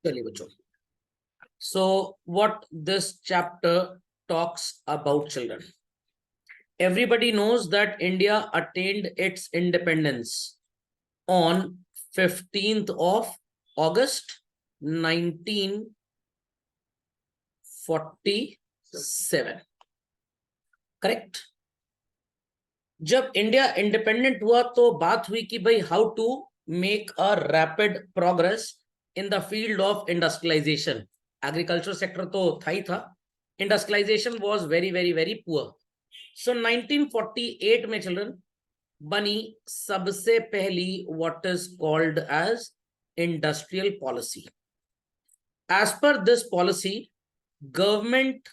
चलिए बच्चों, so what this chapter talks about children. Everybody knows that India attained its independence on 15th of August 1947, correct. जब India independent हुआ तो बात हुई कि भाई how to make a rapid progress in the field of industrialisation. Agriculture sector तो था ही था, industrialisation was very very very poor. So 1948 में चिल्ड्रन बनी सबसे पहली what is called as industrial policy. As per this policy, government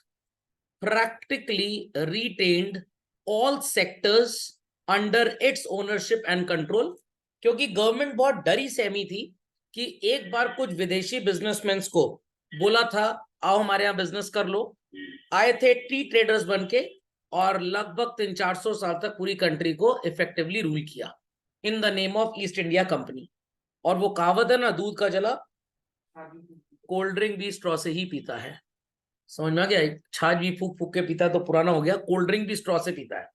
practically retained all sectors under its ownership and control, क्योंकि गवर्नमेंट बहुत डरी सहमी थी कि एक बार कुछ विदेशी बिजनेसमैन को बोला था आओ हमारे यहाँ बिजनेस कर लो, आए थे टी ट्रेडर्स बन के और लगभग 300-400 साल तक पूरी कंट्री को इफेक्टिवली रूल किया in the name of east India company. और वो कहावत है ना, दूध का जला कोल्ड ड्रिंक भी स्ट्रॉ से ही पीता है। समझ में आ गया? छाछ भी फूक फूक के पीता है तो पुराना हो गया, कोल्ड ड्रिंक भी स्ट्रॉ से पीता है।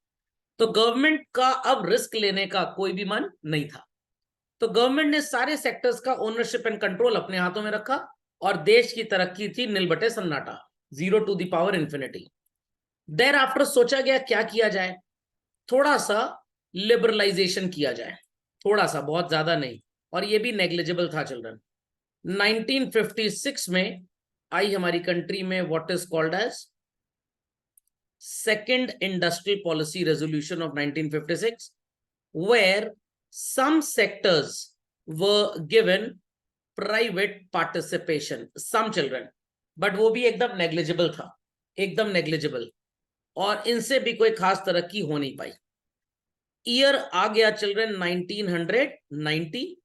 तो गवर्नमेंट का अब रिस्क लेने का कोई भी मन नहीं था, तो गवर्नमेंट ने सारे सेक्टर्स का ओनरशिप एंड कंट्रोल अपने हाथों में रखा और देश की तरक्की थी नील बटे सन्नाटा, 0 to the power infinity। There after सोचा गया क्या किया जाए, थोड़ा सा लिबरलाइजेशन किया जाए, थोड़ा सा, बहुत ज्यादा नहीं, और ये भी नेग्लिजिबल था चिल्ड्रन। 1956 में आई हमारी कंट्री में what is called as second industrial policy resolution of 1956, where some sectors were given private participation, some children, but वो भी एकदम नेग्लिजिबल था, एकदम नेग्लिजिबल, और इनसे भी कोई खास तरक्की हो नहीं पाई। ईयर आ गया children 1990।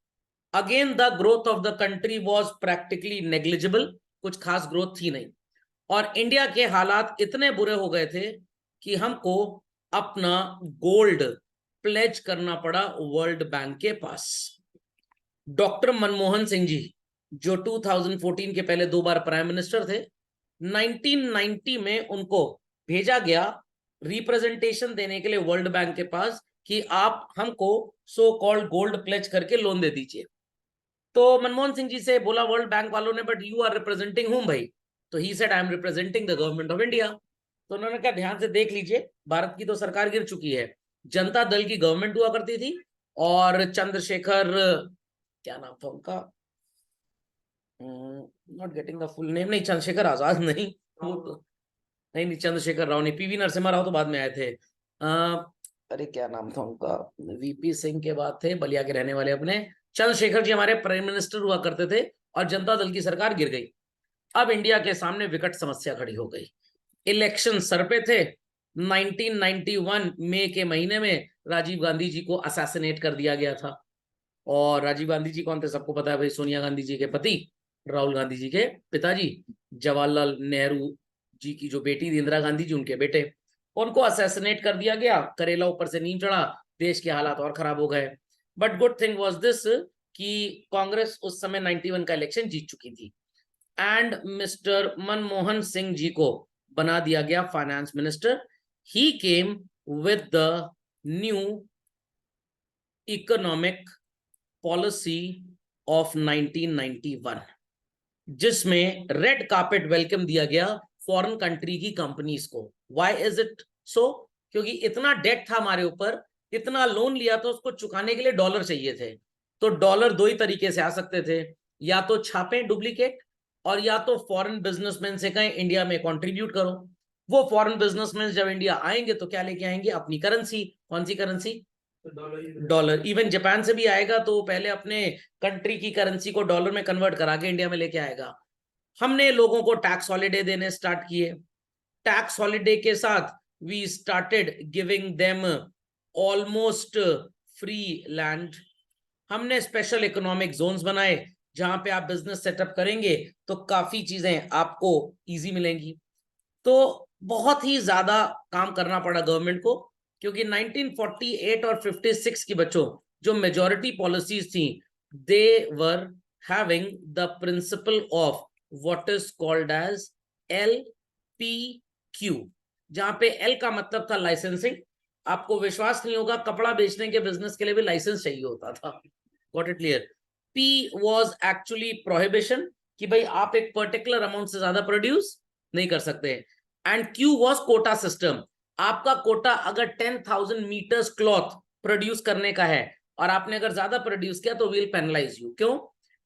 Again the growth of the country was practically negligible, कुछ खास ग्रोथ थी नहीं, और इंडिया के हालात इतने बुरे हो गए थे कि हमको अपना गोल्ड प्लेज करना पड़ा वर्ल्ड बैंक के पास। डॉक्टर मनमोहन सिंह जी, जो 2014 के पहले 2 बार प्राइम मिनिस्टर थे, 1990 में उनको भेजा गया रिप्रेजेंटेशन देने के लिए वर्ल्ड बैंक के पास कि आप हमको सो कॉल्ड गोल्ड प्लेज करके लोन दे दीजिए। तो मनमोहन सिंह जी से बोला वर्ल्ड बैंक वालों ने, बट यू आर रिप्रेजेंटिंग हुम भाई? तो he said I am representing the government of India. तो उन्होंने कहा ध्यान से देख लीजिए, भारत की तो सरकार गिर चुकी है, जनता दल की गवर्नमेंट हुआ करती थी, और चंद्रशेखर, क्या नाम था उनका, not getting the full name, नहीं चंद्रशेखर आजाद नहीं, नहीं चंद्रशेखर राव नहीं, पीवी नरसिम्हा राव तो बाद में आए थे। अरे क्या नाम था उनका, वीपी सिंह के बाद थे, बलिया के रहने वाले अपने चंद्रशेखर जी हमारे प्राइम मिनिस्टर हुआ करते थे, और जनता दल की सरकार गिर गई। अब इंडिया के सामने विकट समस्या खड़ी हो गई, इलेक्शन सर पे थे। 1991 मई के महीने में राजीव गांधी जी को असैसिनेट कर दिया गया था, और राजीव गांधी जी कौन थे सबको पता है भाई, सोनिया गांधी जी के पति, राहुल गांधी जी के पिताजी, जवाहरलाल नेहरू जी की जो बेटी थी इंदिरा गांधी जी, उनके बेटे, उनको असैसिनेट कर दिया गया। करेला ऊपर से नींव चढ़ा, देश के हालात और खराब हो गए। But good thing was this कि कांग्रेस उस समय 91 का इलेक्शन जीत चुकी थी, एंड मिस्टर मनमोहन सिंह जी को बना दिया गया finance minister. He came with the new economic policy of 1991, जिसमें रेड कार्पेट वेलकम दिया गया फॉरेन कंट्री की कंपनीज को। Why is it so? क्योंकि इतना डेट था हमारे ऊपर, इतना लोन लिया था, उसको चुकाने के लिए डॉलर चाहिए थे। तो डॉलर 2 ही तरीके से आ सकते थे, या तो छापे डुप्लीकेट, और या तो फॉरेन बिजनेसमैन से कहें इंडिया में कंट्रीब्यूट करो। वो फॉरेन बिजनेसमैन जब इंडिया आएंगे तो क्या लेके आएंगे? अपनी करेंसी। कौन सी करेंसी? डॉलर। इवन जापान से भी आएगा तो पहले अपने कंट्री की करेंसी को डॉलर में कन्वर्ट करा के इंडिया में लेके आएगा। हमने लोगों को टैक्स हॉलिडे देने स्टार्ट किए, टैक्स हॉलिडे के साथ we started giving them almost free land. हमने स्पेशल इकोनॉमिक जोन्स बनाए, जहां पे आप बिजनेस सेटअप करेंगे तो काफी चीजें आपको इजी मिलेंगी। तो बहुत ही ज्यादा काम करना पड़ा गवर्नमेंट को, क्योंकि 1948 और 56 की बच्चों जो मेजॉरिटी पॉलिसीज थी, दे वर having the principle of what is called as LPQ, जहां पे L का मतलब था लाइसेंसिंग। आपको विश्वास नहीं होगा, कपड़ा बेचने के बिजनेस के लिए भी लाइसेंस चाहिए होता था। Got it clear? P was actually prohibition, कि भाई आप एक पर्टिकुलर अमाउंट से ज्यादा प्रोड्यूस नहीं कर सकते। And Q was quota system, आपका कोटा अगर 10,000 मीटर्स क्लॉथ प्रोड्यूस करने का है और आपने अगर ज्यादा प्रोड्यूस किया तो विल पेनलाइज यू। क्यों?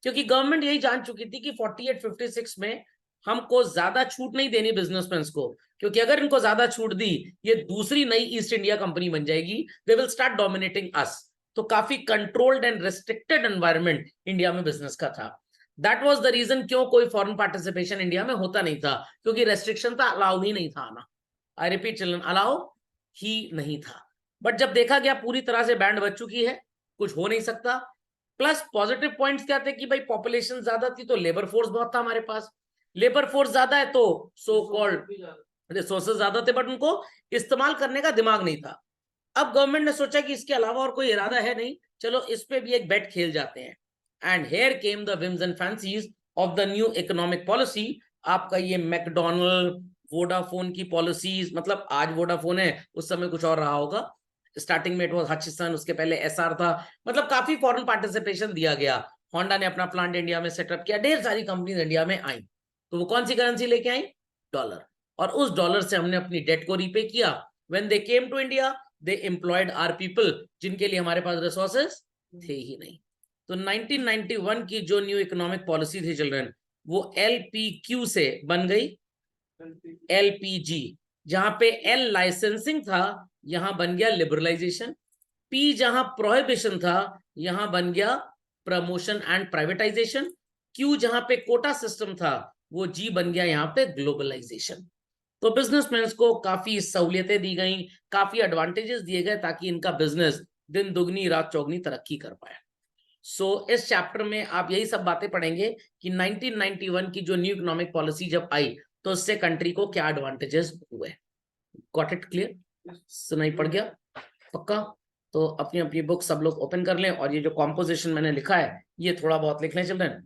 क्योंकि गवर्नमेंट यही जान चुकी थी कि 48-56 में हमको ज्यादा छूट नहीं देनी बिजनेसमैन को, क्योंकि अगर इनको ज्यादा छूट दी, ये दूसरी नई ईस्ट इंडिया कंपनी बन जाएगी, दे विल स्टार्ट डोमिनेटिंग अस। तो काफी controlled and restricted environment India में बिजनेस का था। दैट वाज द रीजन क्यों कोई फॉरेन पार्टिसिपेशन इंडिया में होता नहीं था, क्योंकि रेस्ट्रिक्शन था, अलाउ ही नहीं था आना। आई रिपीट चिल्ड्रन, अलाउ ही नहीं था। बट जब देखा गया पूरी तरह से बैंड बच चुकी है, कुछ हो नहीं सकता। प्लस पॉजिटिव पॉइंट्स क्या थे कि भाई पॉपुलेशन ज्यादा थी तो लेबर फोर्स बहुत था हमारे पास। लेबर फोर्स ज्यादा है तो सो कॉल्ड रिसोर्सेज ज्यादा थे, बट उनको इस्तेमाल करने का दिमाग नहीं था। अब गवर्नमेंट ने सोचा कि इसके अलावा और कोई इरादा है नहीं, चलो इस पे भी एक बेट खेल जाते हैं। And here came the whims and fancies of the new economic policy. आपका ये मैकडोनल्ड, वोडाफोन की पॉलिसीज, मतलब आज वोडाफोन है, उस समय कुछ और रहा होगा, स्टार्टिंग में इट वाज हचिसन, उसके पहले एसआर था, मतलब काफी फॉरेन पार्टिसिपेशन दिया गया। होंडा ने अपना प्लांट इंडिया में सेटअप किया, ढेर सारी कंपनीज इंडिया में आई। तो वो कौन सी करेंसी लेके आई? डॉलर। और उस डॉलर से हमने अपनी डेट को रीपे किया। When they came to India they employed our people, जिनके लिए हमारे पास रिसोर्सेस थे ही नहीं। तो 1991 की जो न्यू इकोनॉमिक पॉलिसी थी चिल्ड्रन, वो LPQ से बन गई LPG। जहां पे L लाइसेंसिंग था, यहां बन गया लिबरलाइजेशन। P जहां प्रोहिबिशन था, यहां बन गया प्रमोशन एंड प्राइवेटाइजेशन। Q जहां पे कोटा सिस्टम था, वो G बन गया यहाँ पे ग्लोबलाइजेशन। तो बिजनेसमैन को काफी सहूलियतें दी गई, काफी एडवांटेजेस दिए गए, ताकि इनका बिजनेस दिन दुगनी रात चौगनी तरक्की कर पाए। सो इस चैप्टर में आप यही सब बातें पढ़ेंगे कि 1991 की जो न्यू इकोनॉमिक पॉलिसी जब आई तो उससे कंट्री को क्या एडवांटेजेस हुए। Got it clear? सुनाई पड़ गया? पक्का? तो अपनी अपनी बुक सब लोग ओपन कर लें, और ये जो कॉम्पोजिशन मैंने लिखा है ये थोड़ा बहुत लिख लें चिल्ड्रन।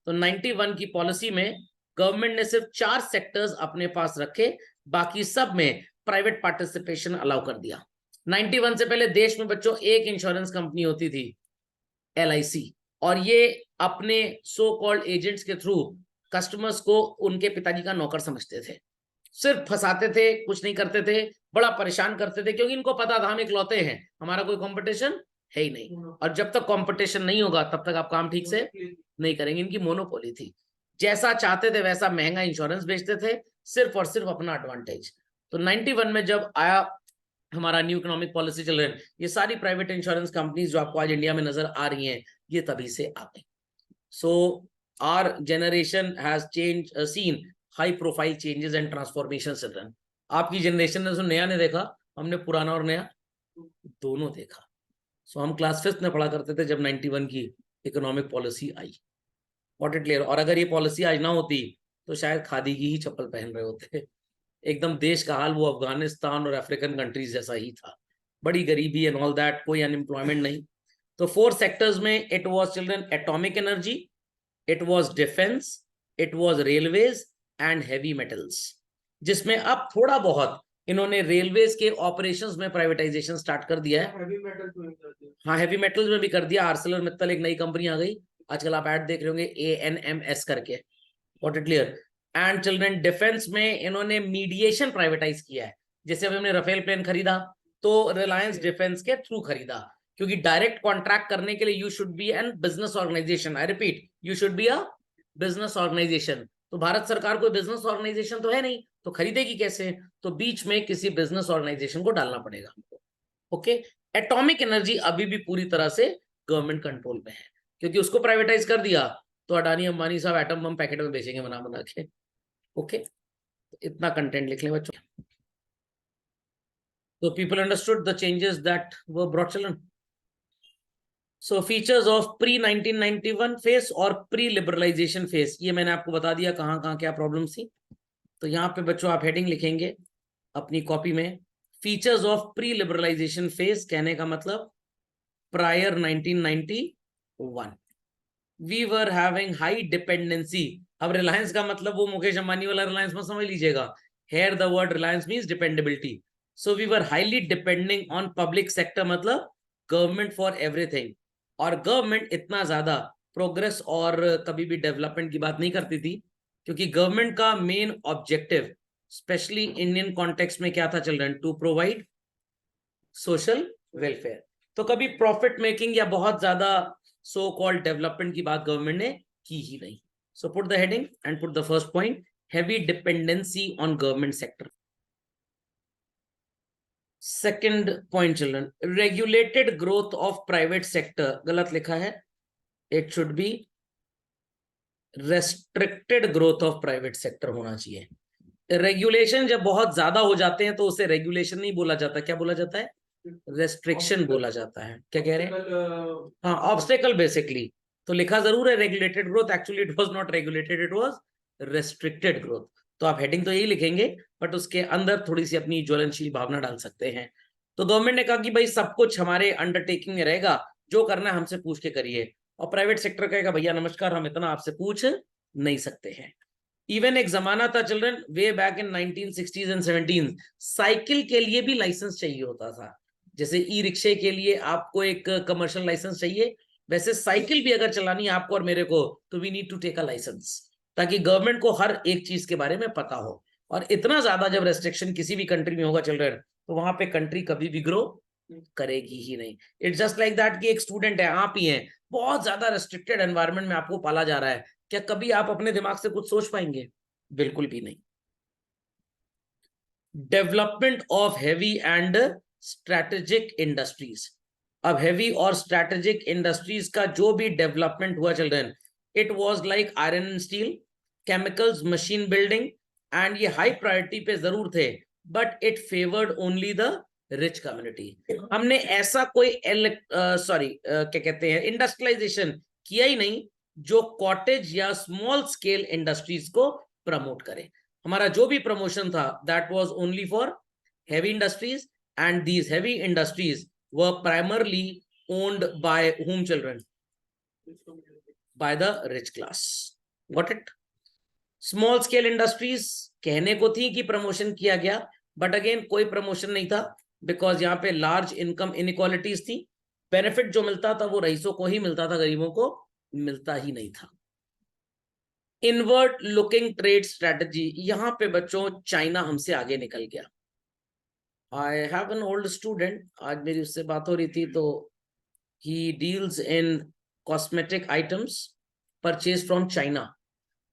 तो 91 की पॉलिसी में गवर्नमेंट ने सिर्फ 4 सेक्टर्स अपने पास रखे, बाकी सब में प्राइवेट पार्टिसिपेशन अलाउ कर दिया। 91 से पहले देश में बच्चों एक इंश्योरेंस कंपनी होती थी, LIC, और ये अपने सो कॉल्ड एजेंट्स के थ्रू कस्टमर्स को उनके पिताजी का नौकर समझते थे, सिर्फ फंसाते थे, कुछ नहीं करते थे, बड़ा परेशान करते थे, क्योंकि इनको पता था हम इकलौते हैं, हमारा कोई कंपटीशन है ही नहीं, और जब तक कंपटीशन नहीं होगा तब तक आप काम ठीक से नहीं करेंगे। इनकी मोनोपोली थी, जैसा चाहते थे वैसा महंगा इंश्योरेंस बेचते थे, सिर्फ और सिर्फ अपना एडवांटेज। तो 91 में जब आया हमारा न्यू इकोनॉमिक पॉलिसी चल रहे हैं, ये सारी प्राइवेट इंश्योरेंस कंपनीज जो आपको आज इंडिया में नजर आ रही हैं, ये तभी से आ गई। So our generation has change seen high profile changes and transformation children. आपकी जनरेशन ने जो नया ने देखा, हमने पुराना और नया दोनों देखा। सो हम क्लास 5th में पढ़ा करते थे जब 91 की economic policy I. What it clear? और अगर ये पॉलिसी आज ना होती तो शायद खादी की ही चप्पल पहन रहे होते। एकदम देश का हाल वो अफगानिस्तान और अफ्रीकन कंट्रीज जैसा ही था, बड़ी गरीबी एंड ऑल दैट, कोई अनएम्प्लॉयमेंट नहीं। तो 4 सेक्टर्स में it was children atomic energy, it was defence, it was railways and heavy metals, जिसमें अब थोड़ा बहुत इन्होंने रेलवेज के ऑपरेशंस में प्राइवेटाइजेशन स्टार्ट कर दिया है। हाँ, हैवी मेटल्स में भी कर दिया। आर्सेलर मित्तल एक नई कंपनी आ गई, आजकल आप ऐड देख रहे होंगे ANMS करके। What it clear? And children defence में इन्होंने मीडिएशन प्राइवेटाइज किया है। जैसे अभी हमने राफेल प्लेन खरीदा तो रिलायंस डिफेंस के थ्रू खरीदा, क्योंकि डायरेक्ट कॉन्ट्रैक्ट करने के लिए you should be an business organisation. I repeat, you should be a business organisation. तो भारत सरकार कोई बिजनेस ऑर्गेनाइजेशन तो है नहीं, तो खरीदेगी कैसे? तो बीच में किसी बिजनेस ऑर्गेनाइजेशन को डालना पड़ेगा हमको। ओके, एटॉमिक एनर्जी अभी भी पूरी तरह से गवर्नमेंट कंट्रोल में है, क्योंकि उसको प्राइवेटाइज कर दिया तो अडानी अंबानी साहब एटम बम पैकेट में बेचेंगे बना बना के। ओके, इतना कंटेंट लिख लें बच्चों। तो people understood the changes that were brought children. So features of pre 1991 face और प्री लिबरलाइजेशन फेस, ये मैंने आपको बता दिया कहाँ कहाँ क्या प्रॉब्लम थी। तो यहाँ पे बच्चों आप हेडिंग लिखेंगे अपनी कॉपी में, features of pre liberalisation phase, कहने का मतलब prior 1991। We were having high dependency. अब रिलायंस का मतलब वो मुकेश अंबानी वाला रिलायंस में समझ लीजिएगा। Here the word reliance means dependability. So we were highly depending on public sector, मतलब गवर्नमेंट फॉर एवरीथिंग। और गवर्नमेंट इतना ज्यादा प्रोग्रेस और कभी भी डेवलपमेंट की बात नहीं करती थी, क्योंकि गवर्नमेंट का main objective specially Indian context में क्या था children, to provide social welfare. तो कभी प्रॉफिट मेकिंग या बहुत ज्यादा सो कॉल्ड डेवलपमेंट की बात गवर्नमेंट ने की ही नहीं। So put the heading and put the first point, heavy dependency on government sector. Second point children, regulated growth of private sector, गलत लिखा है, it should be restricted growth of private sector होना चाहिए। Regulation जब बहुत ज्यादा हो जाते हैं तो उसे रेगुलेशन नहीं बोला जाता, क्या बोला जाता है, रेस्ट्रिक्शन बोला जाता है। क्या कह रहे हैं, हाँ ऑब्स्टेकल बेसिकली। तो लिखा जरूर है regulated growth, actually it was not regulated, it was restricted growth. तो आप हेडिंग तो यही लिखेंगे, बट उसके अंदर थोड़ी सी अपनी ज्वलनशील भावना डाल सकते हैं। तो गवर्नमेंट ने कहा कि भाई सब कुछ हमारे अंडरटेकिंग में रहेगा, जो करना है हमसे पूछ के करिए। और प्राइवेट सेक्टर कहेगा भैया नमस्कार, हम इतना आपसे पूछ नहीं सकते हैं। इवन एक जमाना था children, way back in 1960s and 70s, cycle के लिए भी लाइसेंस चाहिए होता था। जैसे ई रिक्शे के लिए आपको एक कमर्शियल लाइसेंस चाहिए, वैसे साइकिल भी अगर चलानी है आपको और मेरे को, तो we need to take a licence, ताकि गवर्नमेंट को हर एक चीज के बारे में पता हो। और इतना ज्यादा जब रेस्ट्रिक्शन किसी भी कंट्री में होगा चिल्ड्रन, तो वहां पे कंट्री कभी भी ग्रो करेगी ही नहीं। इट्स जस्ट लाइक दैट कि एक स्टूडेंट है, आप ही हैं, बहुत ज्यादा रेस्ट्रिक्टेड एनवायरनमेंट में आपको पाला जा रहा है, क्या कभी आप अपने दिमाग से कुछ सोच पाएंगे, बिल्कुल भी नहीं। Development of heavy and strategic industries. अब हेवी और स्ट्रेटेजिक इंडस्ट्रीज का जो भी डेवलपमेंट हुआ children, it was like iron and steel, chemicals, machine building, and ये हाई प्रायोरिटी पे जरूर थे, but it favoured only the rich community. हमने ऐसा कोई क्या कहते हैं, इंडस्ट्रियलाइजेशन किया ही नहीं जो कॉटेज या स्मॉल स्केल इंडस्ट्रीज को प्रमोट करे। हमारा जो भी प्रमोशन था that was only for heavy industries, and these heavy industries were primarily owned by whom children, by the rich class. Got it? Small scale industries कहने को थी कि प्रमोशन किया गया, बट अगेन कोई प्रमोशन नहीं था, बिकॉज यहाँ पे लार्ज इनकम इनइक्वालिटीज थी। बेनिफिट जो मिलता था वो रईसों को ही मिलता था, गरीबों को मिलता ही नहीं था। इनवर्ड लुकिंग ट्रेड स्ट्रेटजी, यहां पे बच्चों चाइना हमसे आगे निकल गया। I have an old student, आज मेरी उससे बात हो रही थी, तो he deals in cosmetic items purchase from China.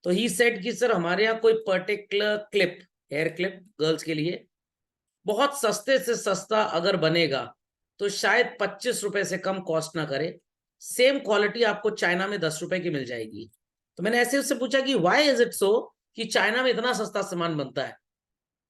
तो ही सेड कि सर हमारे यहाँ कोई particular clip, hair clip girls के लिए, बहुत सस्ते से सस्ता अगर बनेगा तो शायद 25 रुपए से कम कॉस्ट ना करे, सेम क्वालिटी आपको चाइना में 10 रुपए की मिल जाएगी। तो मैंने ऐसे उससे पूछा कि व्हाई इज इट सो कि चाइना में इतना सस्ता सामान बनता है।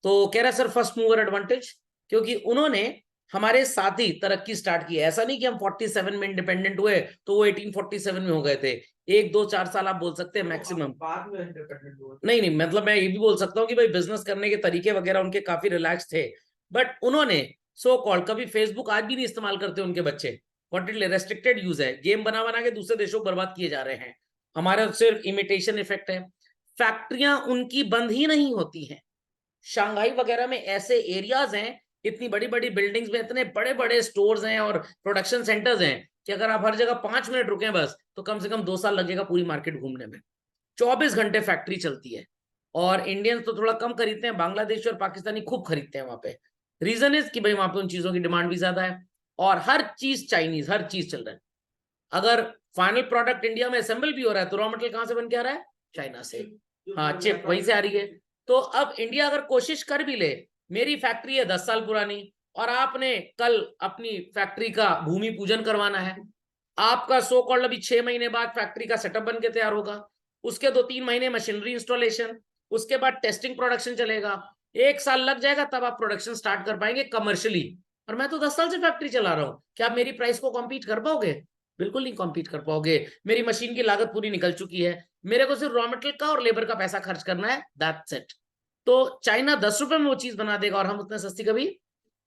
तो कह रहा सर फर्स्ट मूवर एडवांटेज, क्योंकि उन्होंने हमारे साथ ही तरक्की स्टार्ट की। ऐसा नहीं कि हम 47 में इंडिपेंडेंट हुए तो वो 1847 में हो गए थे, 1 2 4 साल आप बोल सकते हैं मैक्सिमम, बाद में इंडिपेंडेंट हुए। नहीं नहीं, मतलब मैं ये भी बोल सकता हूँ कि भाई बिजनेस करने के तरीके वगैरह उनके काफी रिलैक्स थे, बट उन्होंने सो कॉल्ड, कभी फेसबुक आज भी नहीं इस्तेमाल करते उनके बच्चे, रेस्ट्रिक्टेड यूज है, गेम बना बना के दूसरे देशों को बर्बाद किए जा रहे हैं। हमारा सिर्फ इमिटेशन इफेक्ट है। फैक्ट्रियां उनकी बंद ही नहीं होती हैं। शंघाई वगैरह में ऐसे एरियाज हैं, इतनी बड़ी बड़ी बिल्डिंग्स में इतने बड़े बड़े स्टोर्स हैं और प्रोडक्शन सेंटर्स हैं कि अगर आप हर जगह 5 मिनट रुके बस तो कम से कम 2 साल लगेगा पूरी मार्केट घूमने में। 24 घंटे फैक्ट्री चलती है। और इंडियंस तो थोड़ा कम खरीदते हैं, बांग्लादेश और पाकिस्तानी खूब खरीदते हैं वहां पे। रीजन इज कि भाई वहां पे उन चीजों की डिमांड भी ज्यादा है, और हर चीज चाइनीज, हर चीज चल रहा है। अगर फाइनल प्रोडक्ट इंडिया में असेंबल भी हो रहा है तो रॉ मटेरियल कहां से बन के आ रहा है, चाइना से। हाँ, चिप वहीं से आ रही है। तो अब इंडिया अगर कोशिश कर भी ले, मेरी फैक्ट्री है 10 साल पुरानी और आपने कल अपनी फैक्ट्री का भूमि पूजन करवाना है, आपका सो कॉल्ड अभी 6 महीने बाद फैक्ट्री का सेटअप बन के तैयार होगा, उसके 2 3 महीने मशीनरी इंस्टॉलेशन, उसके बाद टेस्टिंग प्रोडक्शन चलेगा, 1 साल लग जाएगा, तब आप प्रोडक्शन स्टार्ट कर पाएंगे कमर्शियली। और मैं तो 10 साल से फैक्ट्री चला रहा हूं, क्या आप मेरी प्राइस को कॉम्पीट कर पाओगे, बिल्कुल नहीं कॉम्पीट कर पाओगे। मेरी मशीन की लागत पूरी निकल चुकी है, मेरे को सिर्फ रॉ मटेरियल का और लेबर का पैसा खर्च करना है, दैट्स इट। तो चाइना 10 रुपए में वो चीज बना देगा और हम उतना सस्ती कभी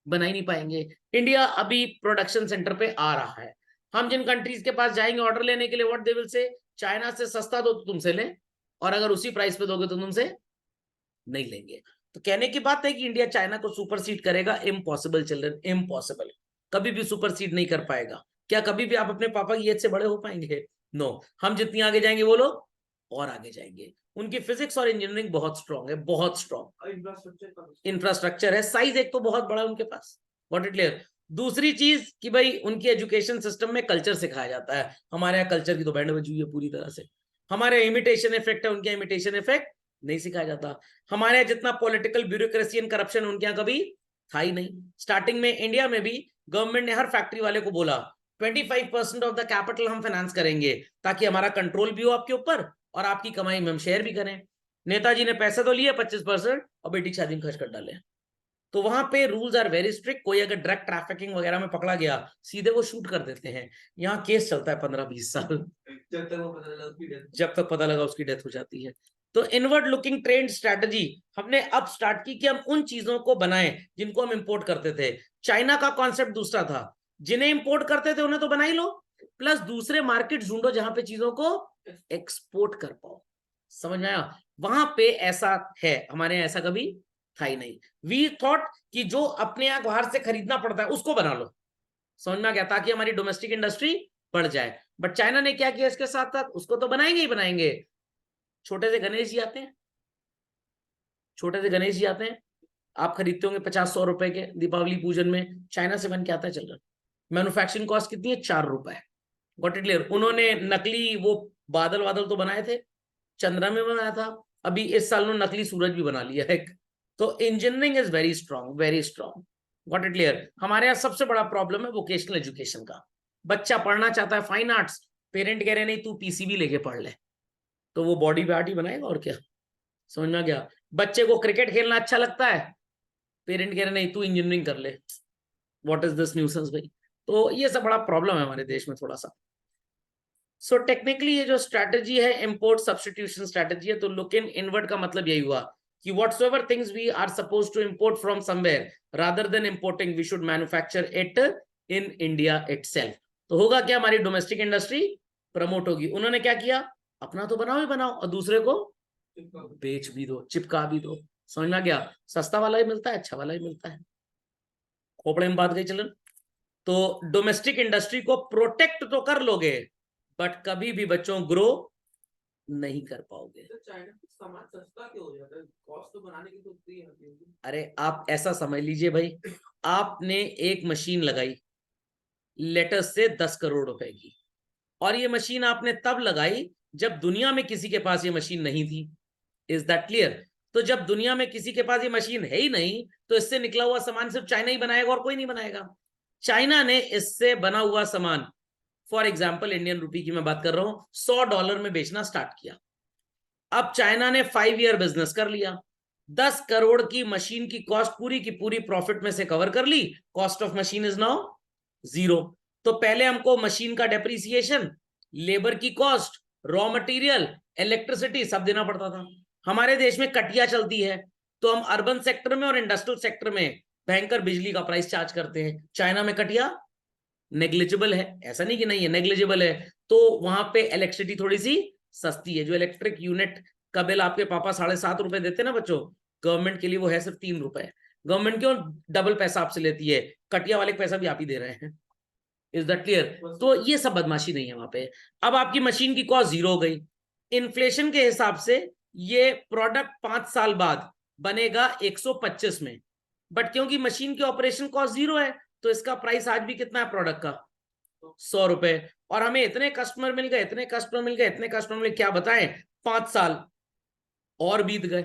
बना ही नहीं पाएंगे। इंडिया अभी प्रोडक्शन सेंटर पे आ रहा है। हम जिन कंट्रीज के पास जाएंगे ऑर्डर लेने के लिए, what they will say, China से सस्ता दो तो तुमसे लें, और अगर उसी प्राइस पे दोगे तो तुमसे नहीं लेंगे। तो कहने की बात है कि इंडिया चाइना को सुपरसीड करेगा, इम्पॉसिबल चिल्ड्रन, इम्पॉसिबल। कभी भी सुपरसीड नहीं कर पाएगा। क्या कभी भी आप अपने पापा की एज से बड़े हो पाएंगे? नो। हम जितनी आगे जाएंगे वो लोग और आगे जाएंगे। उनकी फिजिक्स और इंजीनियरिंग बहुत स्ट्रांग है, बहुत स्ट्रांग इंफ्रास्ट्रक्चर है, साइज एक तो बहुत बड़ा है उनके पास, व्हाट इट क्लियर। दूसरी चीज कि भाई उनकी एजुकेशन सिस्टम में कल्चर सिखाया जाता है, हमारे यहाँ कल्चर की तो बैंड बजी हुई है पूरी तरह से। हमारे इमिटेशन इफेक्ट है, उनके इमिटेशन इफेक्ट नहीं सिखाया जाता। हमारे यहाँ जितना पॉलिटिकल ब्यूरोक्रेसी एंड करप्शन उनके यहाँ कभी था ही नहीं। स्टार्टिंग में इंडिया में भी गवर्नमेंट ने हर फैक्ट्री वाले को बोला 25% ऑफ द कैपिटल हम फाइनेंस करेंगे, ताकि हमारा कंट्रोल भी हो आपके ऊपर और आपकी कमाई में हम शेयर भी करें। नेताजी ने पैसे तो लिए 25% और बेटी की शादी में खर्च कर डाले। तो वहां पे रूल्स आर वेरी स्ट्रिक्ट। कोई अगर ड्रग ट्रैफिकिंग वगैरह में पकड़ा गया, सीधे वो शूट कर देते हैं। यहाँ केस चलता है 15-20 साल, जब तक पता लगा उसकी डेथ हो जाती है। तो इनवर्ड लुकिंग ट्रेंड स्ट्रेटजी हमने अब स्टार्ट की कि हम उन चीजों को बनाएं जिनको हम इंपोर्ट करते थे। चाइना का कॉन्सेप्ट दूसरा था, जिन्हें इंपोर्ट करते थे उन्हें तो बना ही लो, प्लस दूसरे मार्केट ढूंढो जहां पे चीजों को एक्सपोर्ट कर पाओ। समझ में आया? वहां पे ऐसा है, हमारे यहाँ ऐसा कभी था ही नहीं। वी थॉट कि जो अपने यहाँ बाहर से खरीदना पड़ता है उसको बना लो। समझ में आ गया? ताकि हमारी डोमेस्टिक इंडस्ट्री बढ़ जाए। बट चाइना ने क्या किया इसके साथ साथ, उसको तो बनाएंगे ही बनाएंगे। छोटे से गणेश जी आते हैं, छोटे से गणेश जी आते हैं, आप खरीदते होंगे 50-100 रुपए के दीपावली पूजन में, चाइना से बन के आता है चिल्ड्रन। मैन्युफैक्चरिंग कॉस्ट कितनी है? 4 रुपए। Got it clear? उन्होंने नकली वो बादल वादल तो बनाए थे, चंद्रमा में बनाया था, अभी इस साल उन्होंने नकली सूरज भी बना लिया है। तो engineering is very strong, very strong. Got it clear? हमारे यहाँ सबसे बड़ा प्रॉब्लम है वोकेशनल एजुकेशन का। बच्चा पढ़ना चाहता है फाइन आर्ट्स, पेरेंट कह रहे नहीं तू पीसीबी लेके पढ़ ले, तो वो बॉडी पे आर्ट ही बनाएगा और क्या। समझ में आ गया? बच्चे को क्रिकेट खेलना अच्छा लगता है, पेरेंट कह रहे नहीं तू इंजीनियरिंग कर ले। व्हाट इज दिस न्यूसेंस भाई? तो ये सब बड़ा प्रॉब्लम है हमारे देश में थोड़ा सा। सो टेक्निकली ये जो स्ट्रैटेजी है इंपोर्ट सब्स्टिट्यूशन स्ट्रैटेजी है। तो लुक इन इनवर्ड का मतलब यही हुआ कि whatsoever things we are supposed to import from somewhere, rather than importing we should manufacture it in India itself. तो होगा क्या, हमारी डोमेस्टिक इंडस्ट्री प्रमोट होगी। उन्होंने क्या किया, अपना तो बनाओ ही बनाओ और दूसरे को बेच भी दो, चिपका भी दो। समझ में आ गया? सस्ता वाला ही मिलता है, अच्छा वाला ही मिलता है। खोपड़े में बात गई चलन। तो डोमेस्टिक इंडस्ट्री को प्रोटेक्ट तो कर लोगे, बट कभी भी बच्चों ग्रो नहीं कर पाओगे। तो चाइना सामान सस्ता क्यों हो जाता है? कॉस्ट तो बनाने की तो उतनी ही होगी। अरे आप ऐसा समझ लीजिए भाई, आपने एक मशीन लगाई लेटेस्ट से 10 करोड़ रुपए की, और ये मशीन आपने तब लगाई जब दुनिया में किसी के पास ये मशीन नहीं थी। Is that clear? तो जब दुनिया में किसी के पास ये मशीन है ही नहीं, तो इससे निकला हुआ सामान सिर्फ चाइना ही बनाएगा और कोई नहीं बनाएगा। चाइना ने इससे बना हुआ सामान, फॉर एग्जाम्पल इंडियन रुपी की मैं बात कर रहा हूं, $100 में बेचना स्टार्ट किया। अब चाइना ने 5 ईयर बिजनेस कर लिया, 10 करोड़ की मशीन की कॉस्ट पूरी की पूरी प्रॉफिट में से कवर कर ली। Cost of machine is now 0। तो पहले हमको मशीन का डेप्रिसिएशन, लेबर की कॉस्ट, रॉ मटेरियल, इलेक्ट्रिसिटी सब देना पड़ता था। हमारे देश में कटिया चलती है, तो हम अर्बन सेक्टर में और इंडस्ट्रियल सेक्टर में भयंकर बिजली का प्राइस चार्ज करते हैं। चाइना में कटिया नेग्लिजिबल है, ऐसा नहीं कि नहीं है, नेग्लिजिबल है। तो वहां पे इलेक्ट्रिसिटी थोड़ी सी सस्ती है। जो इलेक्ट्रिक यूनिट का बिल आपके पापा 7.5 रुपए देते ना बच्चों, गवर्नमेंट के लिए वो है सिर्फ 3 रुपए। गवर्नमेंट क्यों डबल पैसा आपसे लेती है? कटिया वाले पैसा भी आप ही दे रहे हैं। Is that clear? तो ये सब बदमाशी नहीं है वहां पे। अब आपकी मशीन की कॉस्ट 0 हो गई। इन्फ्लेशन के हिसाब से ये प्रोडक्ट 5 साल बाद बनेगा 125 में, बट क्योंकि मशीन की ऑपरेशन कॉस्ट 0 है, तो इसका प्राइस आज भी कितना है प्रोडक्ट का? 100 रुपए। और हमें इतने कस्टमर मिल गए, इतने कस्टमर मिल गए, इतने कस्टमर मिल गए, क्या बताएं, 5 साल और बीत गए,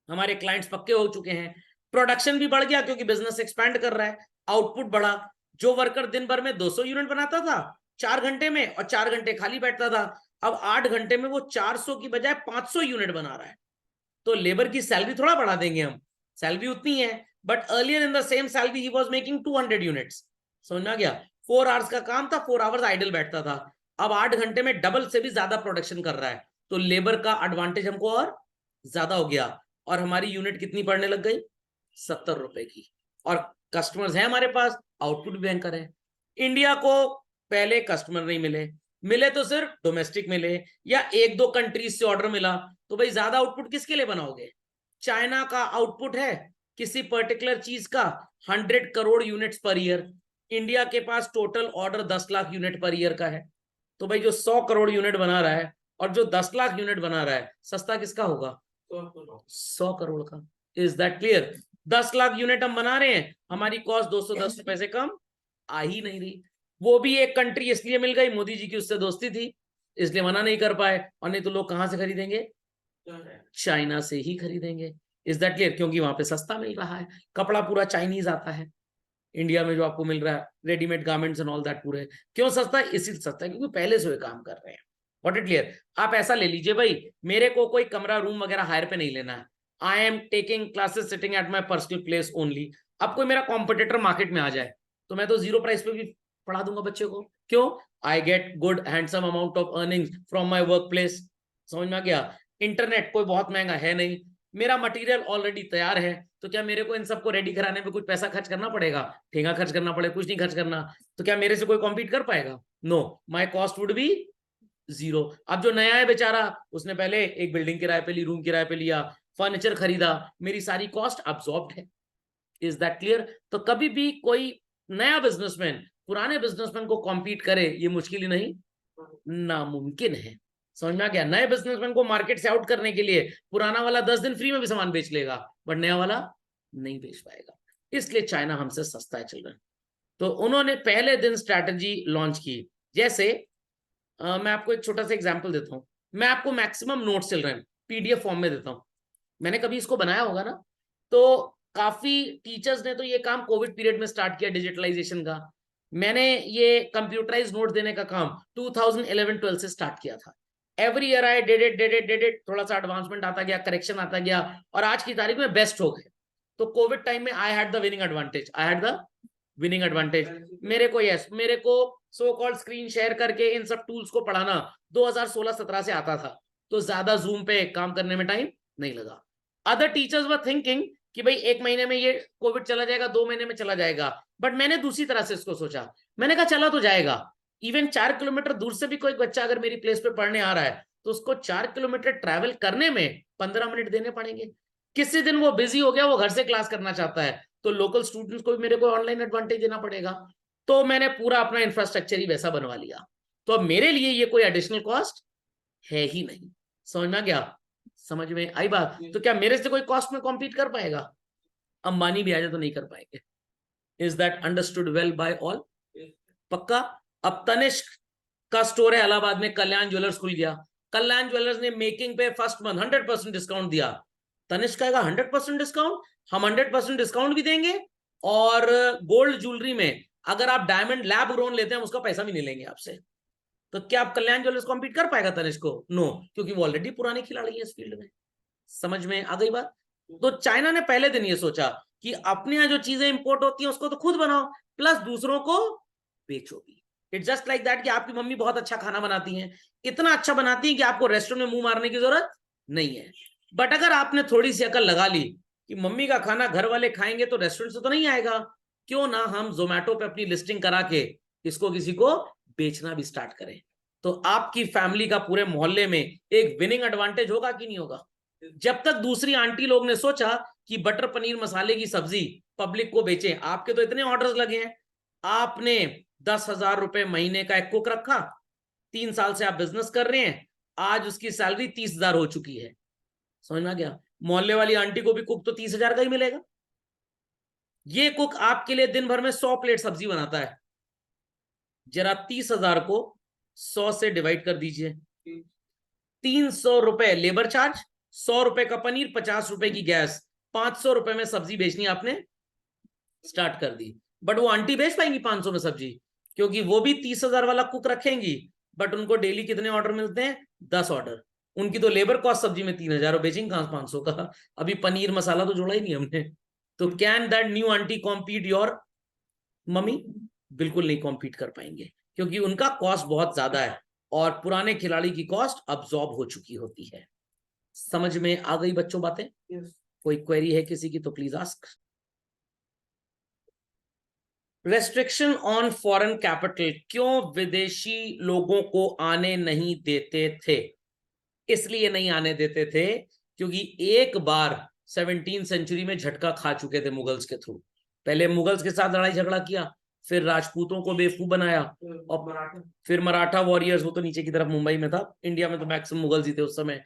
हमारे क्लाइंट्स पक्के हो चुके हैं। प्रोडक्शन भी बढ़ गया क्योंकि बिजनेस एक्सपैंड कर रहा है, आउटपुट बढ़ा। जो वर्कर दिन भर में 200 यूनिट बनाता था 4 घंटे में, और 4 घंटे खाली बैठता था, अब 8 घंटे में वो 400 की बजाय 500 यूनिट बना रहा है। तो लेबर की सैलरी थोड़ा बढ़ा देंगे हम, सैलरी उतनी है, but earlier in the same salary he was making 200 units. समझ में आ गया? 4 आवर्स का काम था, 4 आवर्स आइडल बैठता था, अब 8 घंटे में डबल से भी ज्यादा प्रोडक्शन कर रहा है। तो लेबर का एडवांटेज हमको और ज्यादा हो गया, और हमारी यूनिट कितनी पड़ने लग गई? 70 रुपए की। और कस्टमर्स हैं हमारे पास, आउटपुट भी भयंकर है। इंडिया को पहले कस्टमर नहीं मिले, मिले तो सिर्फ डोमेस्टिक मिले, या एक दो कंट्रीज से ऑर्डर मिला, तो भाई ज्यादा आउटपुट किसके लिए बनाओगे? चाइना का आउटपुट है किसी पर्टिकुलर चीज का 100 crore units per year, India के पास total order 10 lakh unit per year का है, तो भाई जो 100 करोड़ यूनिट बना रहा है और जो 10 लाख यूनिट बना रहा है, सस्ता किसका होगा? 100 करोड़ का। Is that clear? 10 lakh unit हम बना रहे हैं, हमारी कॉस्ट 210 रुपए से कम आ ही नहीं रही। वो भी एक कंट्री इसलिए मिल गई, मोदी जी की उससे दोस्ती थी इसलिए मना नहीं कर पाए, और नहीं तो लोग कहां से खरीदेंगे? चाइना से ही खरीदेंगे। Is that clear? क्योंकि वहां पे सस्ता मिल रहा है, कपड़ा पूरा चाइनीज आता है इंडिया में जो आपको मिल रहा है, readymade garments and all that पूरे। क्यों सस्ता है? इसी सस्ता है क्योंकि पहले से वे काम कर रहे हैं। What it clear? आप ऐसा ले लीजिए भाई, मेरे को कोई कमरा रूम वगैरह हायर पे नहीं लेना है, I am taking classes sitting at my personal place only. अब कोई मेरा कॉम्पिटिटर मार्केट में आ जाए तो मैं तो 0 प्राइस पे भी पढ़ा दूंगा बच्चे को। क्यों? I get good handsome amount of earnings from my work place. समझ में आ गया? इंटरनेट कोई बहुत महंगा है नहीं, मेरा मटेरियल ऑलरेडी तैयार है, तो क्या मेरे को इन सबको रेडी कराने में कुछ पैसा खर्च करना पड़ेगा? ठेंगा खर्च करना पड़ेगा? कुछ नहीं खर्च करना। तो क्या मेरे से कोई कॉम्पीट कर पाएगा? No, my cost would be 0। अब जो नया है बेचारा, उसने पहले एक बिल्डिंग किराए पे ली, रूम किराए पे लिया, फर्नीचर खरीदा, मेरी सारी कॉस्ट अब्सॉर्ब्ड है। Is that clear? तो कभी भी कोई नया बिजनेसमैन पुराने बिजनेसमैन को कॉम्पीट करे, ये मुश्किल ही नहीं, नामुमकिन है। समझ में आ गया? नए बिजनेसमैन को मार्केट से आउट करने के लिए पुराना वाला 10 दिन फ्री में भी सामान बेच लेगा, बट नया वाला नहीं बेच पाएगा। इसलिए चाइना हमसे सस्ता है चिल्ड्रन। तो उन्होंने पहले दिन स्ट्रैटेजी लॉन्च की। जैसे मैं आपको एक छोटा सा एग्जांपल देता हूं, मैं आपको मैक्सिमम नोट्स चल रहे हैं पीडीएफ फॉर्म में देता हूं, मैंने कभी इसको बनाया होगा ना, तो काफी टीचर्स ने तो ये काम कोविड पीरियड में स्टार्ट किया डिजिटलाइजेशन का। मैंने ये कंप्यूटराइज नोट देने का काम 2011-12 से स्टार्ट किया था। Every year I did it, थोड़ा सा एडवांसमेंट आता गया, करेक्शन आता गया, और आज की तारीख में बेस्ट हो गए। तो कोविड टाइम में I had the winning advantage, I had the winning advantage. मेरे को सो कॉल्ड स्क्रीन शेयर करके इन सब टूल्स को पढ़ाना 2016-17 से आता था, तो ज्यादा जूम पे काम करने में टाइम नहीं लगा। अदर टीचर्स वर थिंकिंग कि भाई 1 महीने में ये कोविड चला जाएगा, 2 महीने में चला जाएगा, बट मैंने दूसरी तरह से इसको सोचा। मैंने कहा चला तो जाएगा, इवन 4 किलोमीटर दूर से भी कोई बच्चा अगर मेरी प्लेस पे पढ़ने आ रहा है तो उसको 4 किलोमीटर ट्रैवल करने में 15 मिनट देने पड़ेंगे। किसी दिन वो बिजी हो गया, वो घर से क्लास करना चाहता है, तो लोकल स्टूडेंट्स को भी मेरे को ऑनलाइन एडवांटेज देना पड़ेगा। तो मैंने पूरा अपना इंफ्रास्ट्रक्चर ही वैसा बनवा लिया। तो अब मेरे लिए ये कोई एडिशनल कॉस्ट है ही नहीं। समझ में आ गया? समझ में आई बात? तो क्या मेरे से कोई कॉस्ट में कॉम्पीट कर पाएगा? अंबानी भी आ जाए तो नहीं कर पाएंगे। Is that understood well by all? पक्का? अब तनिष्क का स्टोर है इलाहाबाद में, कल्याण ज्वेलर्स खुल गया। कल्याण ज्वेलर्स ने मेकिंग पे फर्स्ट मंथ 100% डिस्काउंट दिया। तनिष्क कहेगा 100% डिस्काउंट, हम 100% डिस्काउंट भी देंगे, और गोल्ड ज्वेलरी में अगर आप डायमंड लैब ग्रोन लेते हैं उसका पैसा भी नहीं लेंगे आपसे। तो क्या आप कल्याण ज्वेलर्स कॉम्पीट कर पाएगा तनिष्क को? नो, क्योंकि वो ऑलरेडी पुरानी खिलाड़ी है इस फील्ड में। समझ में आ गई बात? तो चाइना ने पहले दिन ये सोचा कि अपने यहाँ जो चीजें इंपोर्ट होती हैं उसको तो खुद बनाओ, प्लस दूसरों को बेचो भी। इट्स जस्ट लाइक दैट कि आपकी मम्मी बहुत अच्छा खाना बनाती हैं, इतना अच्छा बनाती हैं कि आपको रेस्टोरेंट में मुंह मारने की जरूरत नहीं है। बट अगर आपने थोड़ी सी अकल लगा ली कि मम्मी का खाना घर वाले खाएंगे तो रेस्टोरेंट से तो नहीं आएगा, क्यों ना हम जोमेटो पे अपनी लिस्टिंग करा के इसको किसी को बेचना भी स्टार्ट करें। तो आपकी फैमिली का पूरे मोहल्ले में एक विनिंग एडवांटेज होगा कि नहीं होगा? जब तक दूसरी आंटी लोग ने सोचा कि बटर पनीर मसाले की सब्जी पब्लिक को बेचें, आपके तो इतने ऑर्डर्स लगे हैं, आपने 10,000 रुपए महीने का एक कुक रखा, 3 साल से आप बिजनेस कर रहे हैं, आज उसकी सैलरी 30,000 हो चुकी है। समझ में आ गया? मोहल्ले वाली आंटी को भी कुक तो 30,000 का ही मिलेगा। ये कुक आपके लिए दिन भर में 100 प्लेट सब्जी बनाता है, जरा 30,000 को 100 से डिवाइड कर दीजिए, 300 रुपए लेबर चार्ज, 100 रुपए का पनीर, 50 रुपए की गैस, 500 रुपए में सब्जी बेचनी आपने स्टार्ट कर दी। बट वो आंटी बेच पाएंगी 500 में सब्जी? क्योंकि वो भी 30,000 वाला कुक रखेंगी, बट उनको डेली कितने ऑर्डर मिलते हैं? 10 ऑर्डर। उनकी तो लेबर कॉस्ट सब्जी में 3,000 और बेचिंग कहां 500 का? अभी पनीर मसाला तो जोड़ा ही नहीं हमने। तो can that new aunty compete your mummy? बिल्कुल नहीं कॉम्पीट कर पाएंगे, क्योंकि उनका कॉस्ट बहुत ज्यादा है और पुराने खिलाड़ी की कॉस्ट अब्सॉर्ब हो चुकी होती है। समझ में आ गई बच्चों बातें? कोई क्वेरी है किसी की तो please ask. Restriction on foreign capital, क्यों विदेशी लोगों को आने नहीं देते थे? इसलिए नहीं आने देते थे क्योंकि एक बार 17वीं सेंचुरी में झटका खा चुके थे मुगल्स के थ्रू। पहले मुगल्स के साथ लड़ाई झगड़ा किया, फिर राजपूतों को बेवकूफ बनाया, और मराठा फिर मराठा वॉरियर्स, वो तो नीचे की तरफ मुंबई में था, इंडिया में तो मैक्सिमम मुगल्स ही थे उस समय,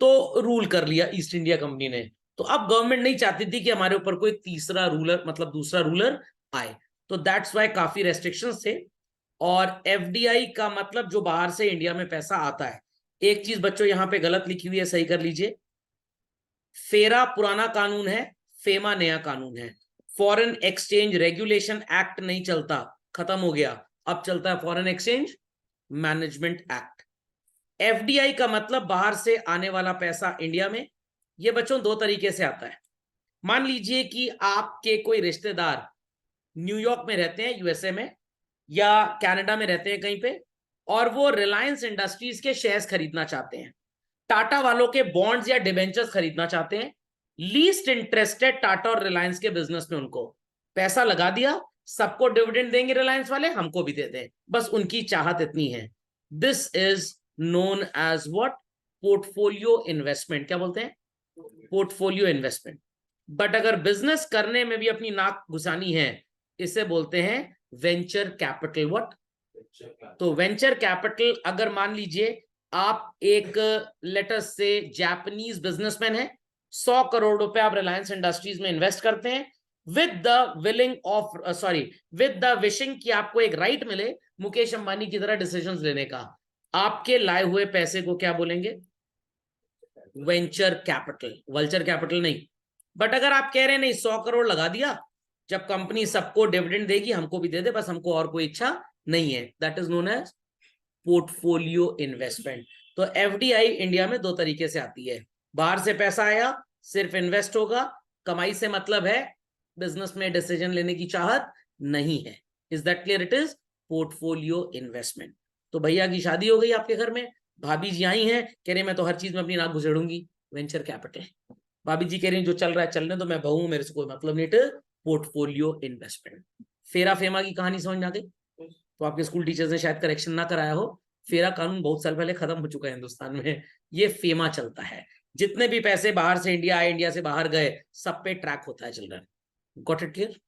तो रूल कर लिया ईस्ट इंडिया कंपनी ने। तो अब गवर्नमेंट नहीं चाहती थी कि हमारे ऊपर कोई तीसरा रूलर, मतलब दूसरा रूलर आए, तो दैट्स वाई काफी रेस्ट्रिक्शंस थे। और एफडीआई का मतलब जो बाहर से इंडिया में पैसा आता है। एक चीज बच्चों यहां पे गलत लिखी हुई है, सही कर लीजिए। फेरा पुराना कानून है, फेमा नया कानून है। फॉरेन एक्सचेंज रेगुलेशन एक्ट नहीं चलता, खत्म हो गया, अब चलता है foreign exchange management act. FDI का मतलब बाहर से आने वाला पैसा इंडिया में। ये बच्चों दो तरीके से आता है। मान लीजिए कि आपके कोई रिश्तेदार न्यूयॉर्क में रहते हैं, यूएसए में, या कनाडा में रहते हैं कहीं पे, और वो रिलायंस इंडस्ट्रीज के शेयर्स खरीदना चाहते हैं, टाटा वालों के बॉन्ड्स या डिबेंचर्स खरीदना चाहते हैं। लीस्ट इंटरेस्टेड टाटा और रिलायंस के बिजनेस में, उनको पैसा लगा दिया, सबको डिविडेंड देंगे रिलायंस वाले, हमको भी दे दें, बस उनकी चाहत इतनी है। This is known as what? Portfolio investment. क्या बोलते हैं? Portfolio investment. बट अगर बिजनेस करने में भी अपनी नाक घुसानी है, इसे बोलते हैं वेंचर कैपिटल। व्हाट? तो वेंचर कैपिटल, अगर मान लीजिए आप एक लेटस से जापानीज बिजनेसमैन है, 100 करोड़ रुपए आप रिलायंस इंडस्ट्रीज में इन्वेस्ट करते हैं, with the willing of with the wishing कि आपको एक राइट मिले मुकेश अंबानी की तरह डिसीजंस लेने का। आपके लाए हुए पैसे को क्या बोलेंगे? वेंचर कैपिटल, वल्चर कैपिटल नहीं। बट अगर आप कह रहे हैं नहीं, 100 करोड़ लगा दिया, जब कंपनी सबको डिविडेंड देगी हमको भी दे दे, बस हमको और कोई इच्छा नहीं है, that is known as portfolio investment. तो एफडीआई इंडिया में दो तरीके से आती है। बाहर से पैसा आया, सिर्फ इन्वेस्ट होगा, कमाई से मतलब है, बिजनेस में डिसीजन लेने की चाहत नहीं है। Is that clear? It is portfolio investment. तो भैया की शादी हो गई आपके घर में, भाभी जी आई हैं, कह रही मैं तो हर चीज में अपनी नाक घुसेड़ूंगी, वेंचर कैपिटल। भाभी जी कह रही जो चल रहा है चलने दो, मैं बहू, मेरे से कोई मतलब नहीं, पोर्टफोलियो इन्वेस्टमेंट। फेरा फेमा की कहानी समझ में आ गई? तो आपके स्कूल टीचर्स ने शायद करेक्शन ना कराया हो, फेरा कानून बहुत साल पहले खत्म हो चुका है हिंदुस्तान में, ये फेमा चलता है। जितने भी पैसे बाहर से इंडिया आए, इंडिया से बाहर गए, सब पे ट्रैक होता है चिल्ड्रन। Got it clear?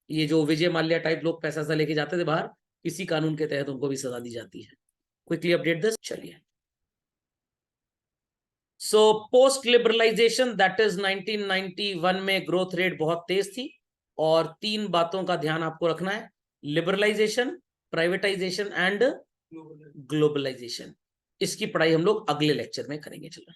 ये जो विजय माल्या टाइप लोग पैसा सा लेके जाते थे बाहर, इसी कानून के तहत उनको भी सजा दी जाती है। क्विकली अपडेट दिस, चलिए। So post liberalisation, that is 1991 में ग्रोथ रेट बहुत तेज थी, और तीन बातों का ध्यान आपको रखना है: लिबरलाइजेशन, प्राइवेटाइजेशन एंड ग्लोबलाइजेशन। इसकी पढ़ाई हम लोग अगले लेक्चर में करेंगे। चलो।